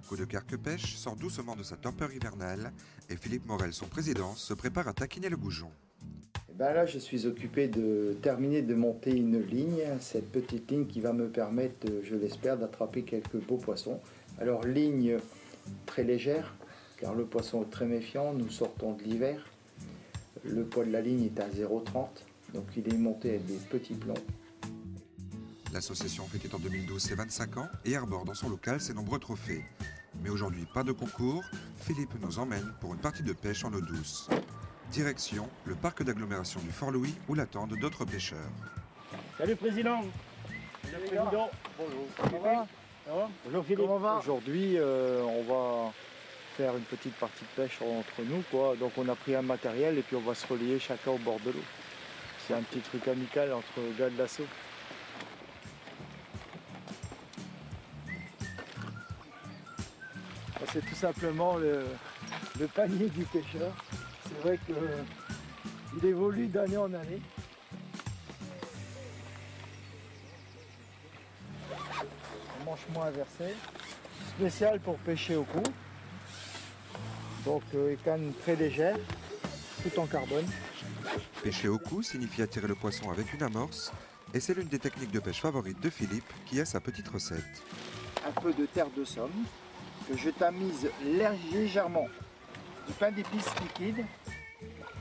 Coup de Carque-Pêche sort doucement de sa torpeur hivernale et Philippe Morel, son président, se prépare à taquiner le goujon. Et ben là, je suis occupé de terminer de monter une ligne, cette petite ligne qui va me permettre, je l'espère, d'attraper quelques beaux poissons. Alors ligne très légère, car le poisson est très méfiant, nous sortons de l'hiver. Le poids de la ligne est à 0,30, donc il est monté avec des petits plombs. L'association fêtait en 2012 ses 25 ans et arbore dans son local ses nombreux trophées. Mais aujourd'hui, pas de concours, Philippe nous emmène pour une partie de pêche en eau douce. Direction le parc d'agglomération du Fort-Louis où l'attendent d'autres pêcheurs. Salut président. Salut président. Bonjour. Comment va? Bonjour Philippe. Comment va? Aujourd'hui, on va faire une petite partie de pêche entre nous, quoi. Donc on a pris un matériel et puis on va se relayer chacun au bord de l'eau. C'est un petit truc amical entre gars de l'assaut. C'est tout simplement le panier du pêcheur. C'est vrai qu'il évolue d'année en année. Un manchement inversé, spécial pour pêcher au cou. Donc une canne très légère, tout en carbone. Pêcher au cou signifie attirer le poisson avec une amorce et c'est l'une des techniques de pêche favorites de Philippe qui a sa petite recette. Un peu de terre de somme que je tamise légèrement du pain d'épices liquide.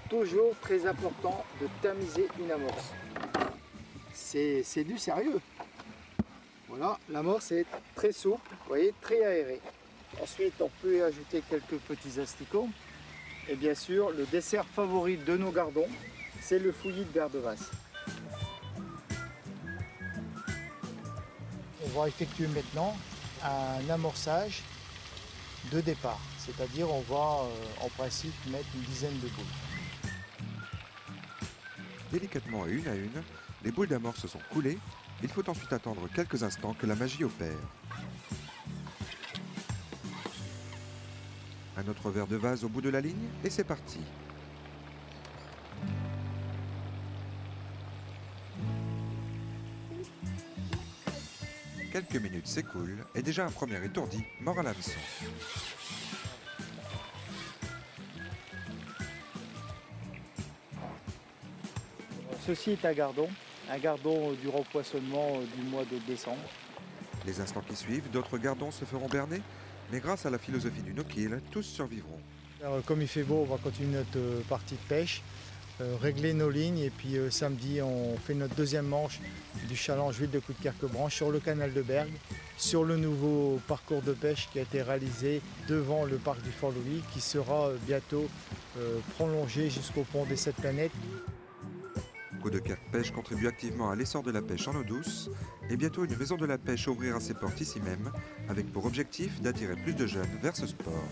Toujours très important de tamiser une amorce. C'est du sérieux. Voilà, l'amorce est très souple, vous voyez, très aérée. Ensuite, on peut y ajouter quelques petits asticots. Et bien sûr, le dessert favori de nos gardons, c'est le fouillis de verre de Vasse. On va effectuer maintenant un amorçage de départ. C'est-à-dire, on va en principe mettre une dizaine de boules. Délicatement et à une, les boules d'amorce sont coulées. Il faut ensuite attendre quelques instants que la magie opère. Un autre verre de vase au bout de la ligne et c'est parti. Quelques minutes s'écoulent et déjà un premier étourdi mord à l'hameçon. Ceci est un gardon du rempoisonnement du mois de décembre. Les instants qui suivent, d'autres gardons se feront berner, mais grâce à la philosophie du no-kill, tous survivront. Alors, comme il fait beau, on va continuer notre partie de pêche, régler nos lignes et puis samedi on fait notre deuxième manche du challenge huile de Coup de Carque-Branche sur le canal de Bergues, sur le nouveau parcours de pêche qui a été réalisé devant le parc du Fort-Louis qui sera bientôt prolongé jusqu'au pont des 7 planètes. Coup de Carque-Pêche contribue activement à l'essor de la pêche en eau douce et bientôt une maison de la pêche ouvrira ses portes ici même avec pour objectif d'attirer plus de jeunes vers ce sport.